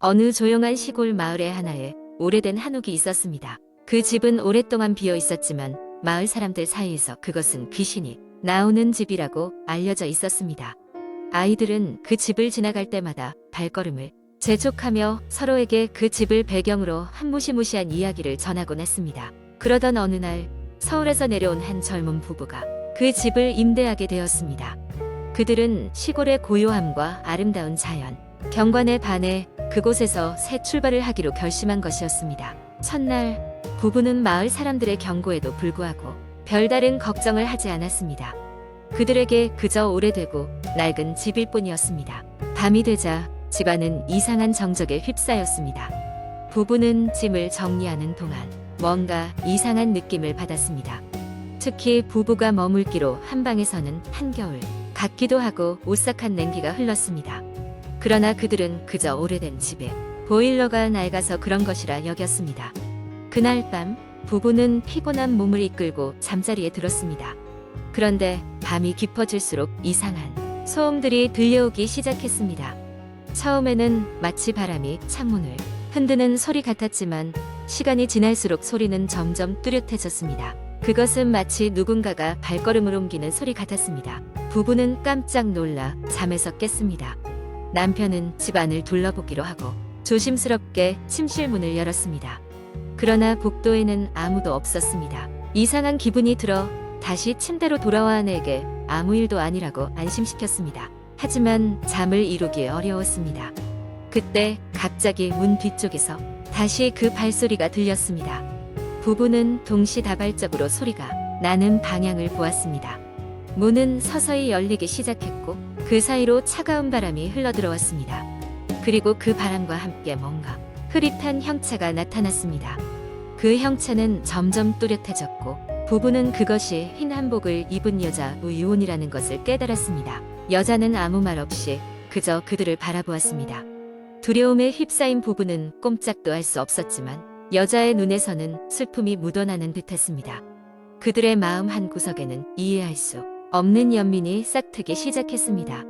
어느 조용한 시골 마을의 하나에 오래된 한옥이 있었습니다. 그 집은 오랫동안 비어 있었지만 마을 사람들 사이에서 그것은 귀신이 나오는 집이라고 알려져 있었습니다. 아이들은 그 집을 지나갈 때마다 발걸음을 재촉하며 서로에게 그 집을 배경으로 한 무시무시한 이야기를 전하곤 했습니다. 그러던 어느 날 서울에서 내려온 한 젊은 부부가 그 집을 임대하게 되었습니다. 그들은 시골의 고요함과 아름다운 자연, 경관에 반해 그곳에서 새 출발을 하기로 결심한 것이었습니다. 첫날 부부는 마을 사람들의 경고에도 불구하고 별다른 걱정을 하지 않았습니다. 그들에게 그저 오래되고 낡은 집일 뿐이었습니다. 밤이 되자 집안은 이상한 정적에 휩싸였습니다. 부부는 짐을 정리하는 동안 뭔가 이상한 느낌을 받았습니다. 특히 부부가 머물기로 한 방에서는 한겨울 같기도 하고 오싹한 냉기가 흘렀습니다. 그러나 그들은 그저 오래된 집에 보일러가 낡아서 그런 것이라 여겼습니다. 그날 밤 부부는 피곤한 몸을 이끌고 잠자리에 들었습니다. 그런데 밤이 깊어질수록 이상한 소음들이 들려오기 시작했습니다. 처음에는 마치 바람이 창문을 흔드는 소리 같았지만 시간이 지날수록 소리는 점점 뚜렷해졌습니다. 그것은 마치 누군가가 발걸음을 옮기는 소리 같았습니다. 부부는 깜짝 놀라 잠에서 깼습니다. 남편은 집안을 둘러보기로 하고 조심스럽게 침실 문을 열었습니다. 그러나 복도에는 아무도 없었습니다. 이상한 기분이 들어 다시 침대로 돌아와 아내에게 아무 일도 아니라고 안심시켰습니다. 하지만 잠을 이루기 어려웠습니다. 그때 갑자기 문 뒤쪽에서 다시 그 발소리가 들렸습니다. 부부는 동시다발적으로 소리가 나는 방향을 보았습니다. 문은 서서히 열리기 시작했고 그 사이로 차가운 바람이 흘러들어왔습니다. 그리고 그 바람과 함께 뭔가 흐릿한 형체가 나타났습니다. 그 형체는 점점 뚜렷해졌고 부부는 그것이 흰 한복을 입은 여자 우유온이라는 것을 깨달았습니다. 여자는 아무 말 없이 그저 그들을 바라보았습니다. 두려움에 휩싸인 부부는 꼼짝도 할 수 없었지만 여자의 눈에서는 슬픔이 묻어나는 듯했습니다. 그들의 마음 한구석에는 이해할 수 없는 연민이 싹트기 시작했습니다.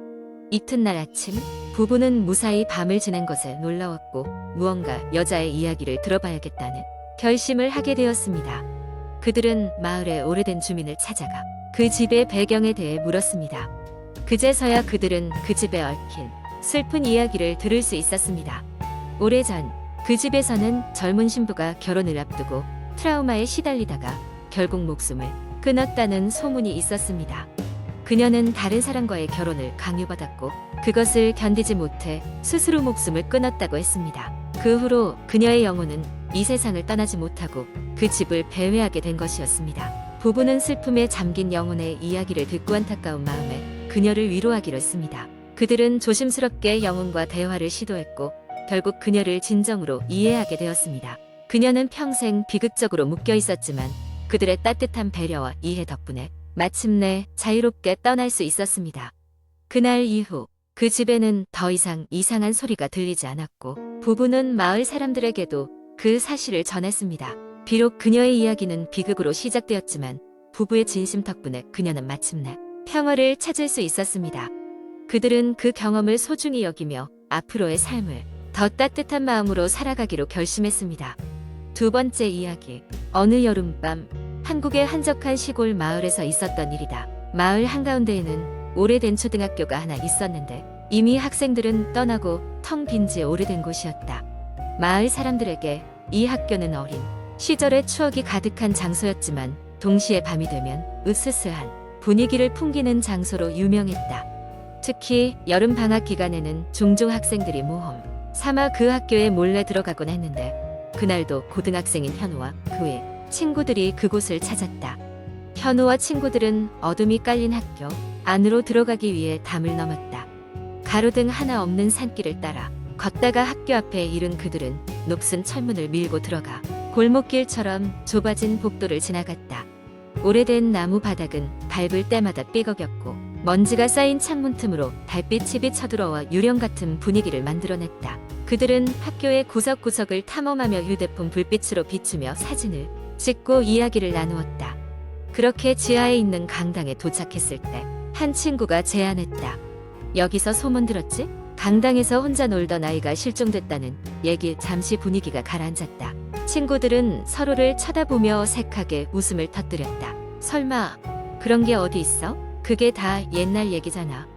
이튿날 아침 부부는 무사히 밤을 지낸 것에 놀라웠고 무언가 여자의 이야기를 들어봐야겠다는 결심을 하게 되었습니다. 그들은 마을의 오래된 주민을 찾아가 그 집의 배경에 대해 물었습니다. 그제서야 그들은 그 집에 얽힌 슬픈 이야기를 들을 수 있었습니다. 오래전 그 집에서는 젊은 신부가 결혼을 앞두고 트라우마에 시달리다가 결국 목숨을 끊었다는 소문이 있었습니다. 그녀는 다른 사람과의 결혼을 강요받았고 그것을 견디지 못해 스스로 목숨을 끊었다고 했습니다. 그 후로 그녀의 영혼은 이 세상을 떠나지 못하고 그 집을 배회하게 된 것이었습니다. 부부는 슬픔에 잠긴 영혼의 이야기를 듣고 안타까운 마음에 그녀를 위로하기로 했습니다. 그들은 조심스럽게 영혼과 대화를 시도했고 결국 그녀를 진정으로 이해하게 되었습니다. 그녀는 평생 비극적으로 묶여 있었지만 그들의 따뜻한 배려와 이해 덕분에 마침내 자유롭게 떠날 수 있었습니다. 그날 이후 그 집에는 더 이상 이상한 소리가 들리지 않았고 부부는 마을 사람들에게도 그 사실을 전했습니다. 비록 그녀의 이야기는 비극으로 시작되었지만 부부의 진심 덕분에 그녀는 마침내 평화를 찾을 수 있었습니다. 그들은 그 경험을 소중히 여기며 앞으로의 삶을 더 따뜻한 마음으로 살아가기로 결심했습니다. 두 번째 이야기. 어느 여름밤 한국의 한적한 시골 마을에서 있었던 일이다. 마을 한가운데에는 오래된 초등학교가 하나 있었는데 이미 학생들은 떠나고 텅 빈 지 오래된 곳이었다. 마을 사람들에게 이 학교는 어린 시절의 추억이 가득한 장소였지만 동시에 밤이 되면 으스스한 분위기를 풍기는 장소로 유명했다. 특히 여름 방학 기간에는 종종 학생들이 모험 삼아 그 학교에 몰래 들어가곤 했는데 그날도 고등학생인 현우와 그의 친구들이 그곳을 찾았다. 현우와 친구들은 어둠이 깔린 학교 안으로 들어가기 위해 담을 넘었다. 가로등 하나 없는 산길을 따라 걷다가 학교 앞에 이른 그들은 높은 철문을 밀고 들어가 골목길처럼 좁아진 복도를 지나갔다. 오래된 나무 바닥은 밟을 때마다 삐걱였고 먼지가 쌓인 창문 틈으로 달빛이 비쳐들어와 유령 같은 분위기를 만들어냈다. 그들은 학교의 구석구석을 탐험하며 휴대폰 불빛으로 비추며 사진을 찍고 이야기를 나누었다. 그렇게 지하에 있는 강당에 도착했을 때 한 친구가 제안했다. 여기서 소문 들었지? 강당에서 혼자 놀던 아이가 실종됐다는 얘기 잠시 분위기가 가라앉았다. 친구들은 서로를 쳐다보며 색하게 웃음을 터뜨렸다. 설마 그런 게 어디 있어? 그게 다 옛날 얘기잖아.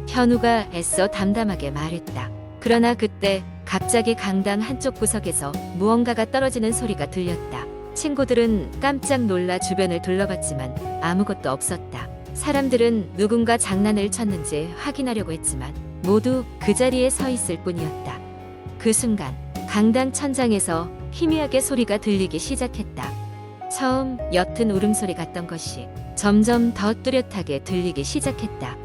현우가 애써 담담하게 말했다. 그러나 그때 갑자기 강당 한쪽 구석에서 무언가가 떨어지는 소리가 들렸다. 친구들은 깜짝 놀라 주변을 둘러봤지만 아무것도 없었다. 사람들은 누군가 장난을 쳤는지 확인하려고 했지만 모두 그 자리에 서 있을 뿐이었다. 그 순간 강당 천장에서 희미하게 소리가 들리기 시작했다. 처음 옅은 울음소리 같던 것이 점점 더 뚜렷하게 들리기 시작했다.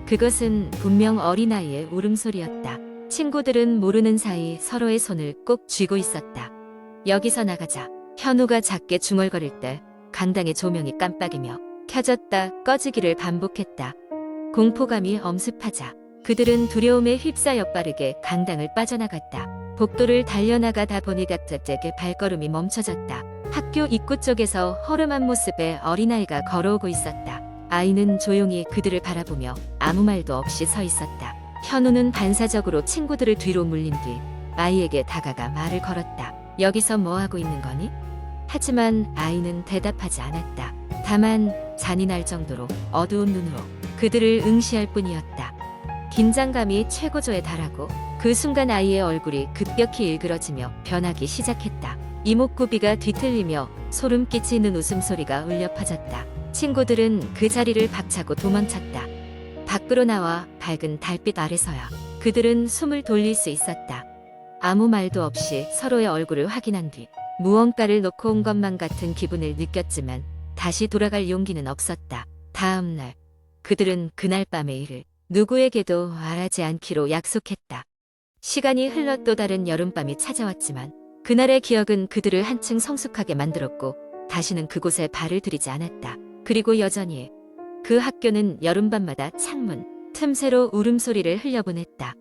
그것은 분명 어린아이의 울음소리였다. 친구들은 모르는 사이 서로의 손을 꼭 쥐고 있었다. 여기서 나가자. 현우가 작게 중얼거릴 때 강당의 조명이 깜빡이며 켜졌다 꺼지기를 반복했다. 공포감이 엄습하자 그들은 두려움에 휩싸여 빠르게 강당을 빠져나갔다. 복도를 달려나가다 보니 갑자기 발걸음이 멈춰졌다. 학교 입구 쪽에서 허름한 모습의 어린아이가 걸어오고 있었다. 아이는 조용히 그들을 바라보며 아무 말도 없이 서 있었다. 현우는 반사적으로 친구들을 뒤로 물린 뒤 아이에게 다가가 말을 걸었다. 여기서 뭐 하고 있는 거니? 하지만 아이는 대답하지 않았다. 다만 잔인할 정도로 어두운 눈으로 그들을 응시할 뿐이었다. 긴장감이 최고조에 달하고 그 순간 아이의 얼굴이 급격히 일그러지며 변하기 시작했다. 이목구비가 뒤틀리며 소름 끼치는 웃음소리가 울려 퍼졌다. 친구들은 그 자리를 박차고 도망쳤다. 밖으로 나와 밝은 달빛 아래서야 그들은 숨을 돌릴 수 있었다. 아무 말도 없이 서로의 얼굴을 확인한 뒤 무언가를 놓고 온 것만 같은 기분을 느꼈지만 다시 돌아갈 용기는 없었다. 다음 날 그들은 그날 밤의 일을 누구에게도 말하지 않기로 약속했다. 시간이 흘러 또 다른 여름밤이 찾아왔지만 그날의 기억은 그들을 한층 성숙하게 만들었고 다시는 그곳에 발을 들이지 않았다. 그리고 여전히 그 학교는 여름밤마다 창문 틈새로 울음소리를 흘려보냈다.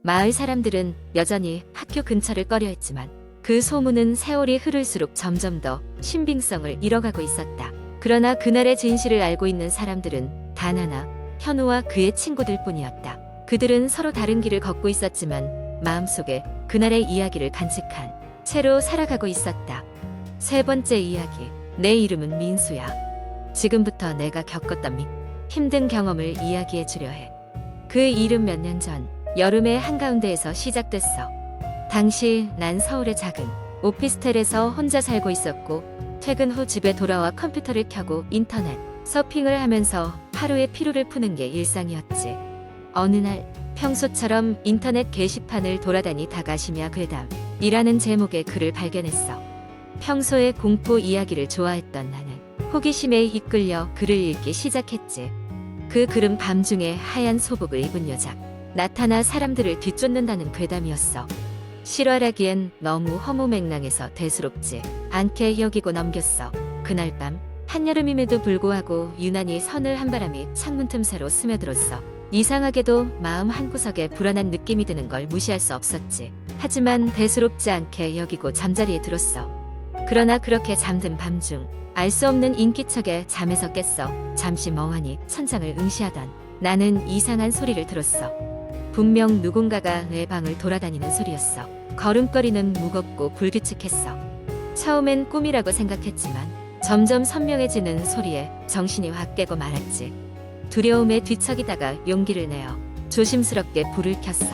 마을 사람들은 여전히 학교 근처를 꺼려했지만 그 소문은 세월이 흐를수록 점점 더 신빙성을 잃어가고 있었다. 그러나 그날의 진실을 알고 있는 사람들은 단 하나, 현우와 그의 친구들 뿐이었다. 그들은 서로 다른 길을 걷고 있었지만 마음속에 그날의 이야기를 간직한 채로 살아가고 있었다. 세 번째 이야기. 내 이름은 민수야. 지금부터 내가 겪었던 힘든 경험을 이야기해 주려 해. 그 일은 몇 년 전 여름의 한가운데에서 시작됐어. 당시 난 서울의 작은 오피스텔에서 혼자 살고 있었고 퇴근 후 집에 돌아와 컴퓨터를 켜고 인터넷 서핑을 하면서 하루의 피로를 푸는 게 일상이었지. 어느 날 평소처럼 인터넷 게시판을 돌아다니다가 심야 괴담이라는 제목의 글을 발견했어. 평소에 공포 이야기를 좋아했던 나는 호기심에 이끌려 글을 읽기 시작했지. 그 글은 밤중에 하얀 소복을 입은 여자 나타나 사람들을 뒤쫓는다는 괴담이었어. 실화라기엔 너무 허무맹랑해서 대수롭지 않게 여기고 넘겼어. 그날 밤 한여름임에도 불구하고 유난히 서늘한 바람이 창문 틈새로 스며들었어. 이상하게도 마음 한구석에 불안한 느낌이 드는 걸 무시할 수 없었지. 하지만 대수롭지 않게 여기고 잠자리에 들었어. 그러나 그렇게 잠든 밤중 알 수 없는 인기척에 잠에서 깼어. 잠시 멍하니 천장을 응시하던 나는 이상한 소리를 들었어. 분명 누군가가 내 방을 돌아다니는 소리였어. 걸음걸이는 무겁고 불규칙했어. 처음엔 꿈이라고 생각했지만 점점 선명해지는 소리에 정신이 확 깨고 말았지. 두려움에 뒤척이다가 용기를 내어 조심스럽게 불을 켰어.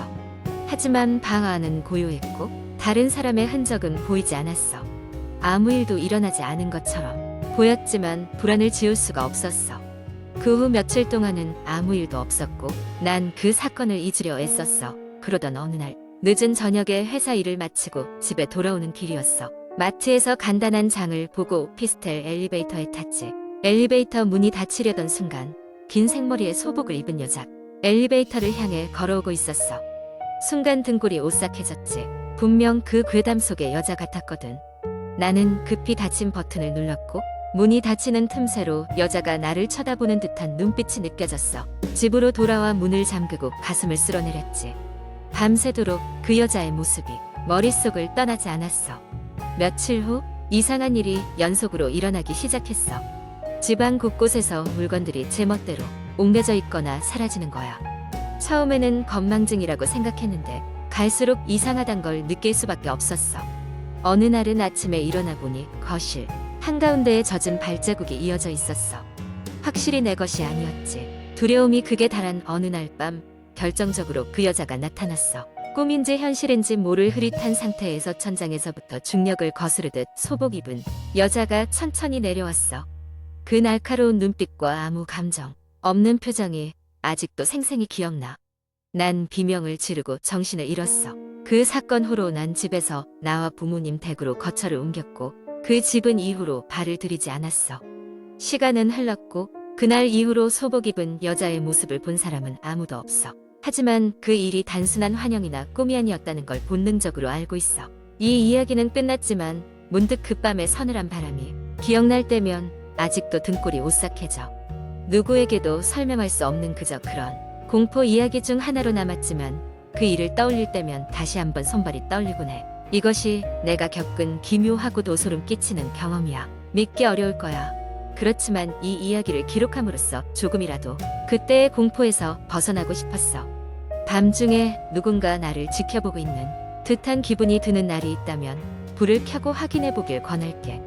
하지만 방 안은 고요했고 다른 사람의 흔적은 보이지 않았어. 아무 일도 일어나지 않은 것처럼 보였지만 불안을 지울 수가 없었어. 그 후 며칠 동안은 아무 일도 없었고 난 그 사건을 잊으려 애썼어. 그러던 어느 날 늦은 저녁에 회사 일을 마치고 집에 돌아오는 길이었어. 마트에서 간단한 장을 보고 오피스텔 엘리베이터에 탔지. 엘리베이터 문이 닫히려던 순간 긴 생머리에 소복을 입은 여자 엘리베이터를 향해 걸어오고 있었어. 순간 등골이 오싹해졌지. 분명 그 괴담 속의 여자 같았거든. 나는 급히 닫힌 버튼을 눌렀고 문이 닫히는 틈새로 여자가 나를 쳐다보는 듯한 눈빛이 느껴졌어. 집으로 돌아와 문을 잠그고 가슴을 쓸어내렸지. 밤새도록 그 여자의 모습이 머릿속을 떠나지 않았어. 며칠 후 이상한 일이 연속으로 일어나기 시작했어. 집안 곳곳에서 물건들이 제멋대로 옮겨져 있거나 사라지는 거야. 처음에는 건망증이라고 생각했는데 갈수록 이상하단 걸 느낄 수밖에 없었어. 어느 날은 아침에 일어나 보니 거실 한가운데에 젖은 발자국이 이어져 있었어. 확실히 내 것이 아니었지. 두려움이 극에 달한 어느 날 밤 결정적으로 그 여자가 나타났어. 꿈인지 현실인지 모를 흐릿한 상태에서 천장에서부터 중력을 거스르듯 소복 입은 여자가 천천히 내려왔어. 그 날카로운 눈빛과 아무 감정 없는 표정이 아직도 생생히 기억나. 난 비명을 지르고 정신을 잃었어. 그 사건 후로 난 집에서 나와 부모님 댁으로 거처를 옮겼고 그 집은 이후로 발을 들이지 않았어. 시간은 흘렀고 그날 이후로 소복 입은 여자의 모습을 본 사람은 아무도 없어. 하지만 그 일이 단순한 환영이나 꿈이 아니었다는 걸 본능적으로 알고 있어. 이 이야기는 끝났지만 문득 그 밤의 서늘한 바람이 기억날 때면 아직도 등골이 오싹해져. 누구에게도 설명할 수 없는 그저 그런 공포 이야기 중 하나로 남았지만 그 일을 떠올릴 때면 다시 한번 손발이 떨리곤 해. 이것이 내가 겪은 기묘하고도 소름 끼치는 경험이야. 믿기 어려울 거야. 그렇지만 이 이야기를 기록함으로써 조금이라도 그때의 공포에서 벗어나고 싶었어. 밤중에 누군가 나를 지켜보고 있는 듯한 기분이 드는 날이 있다면 불을 켜고 확인해 보길 권할게.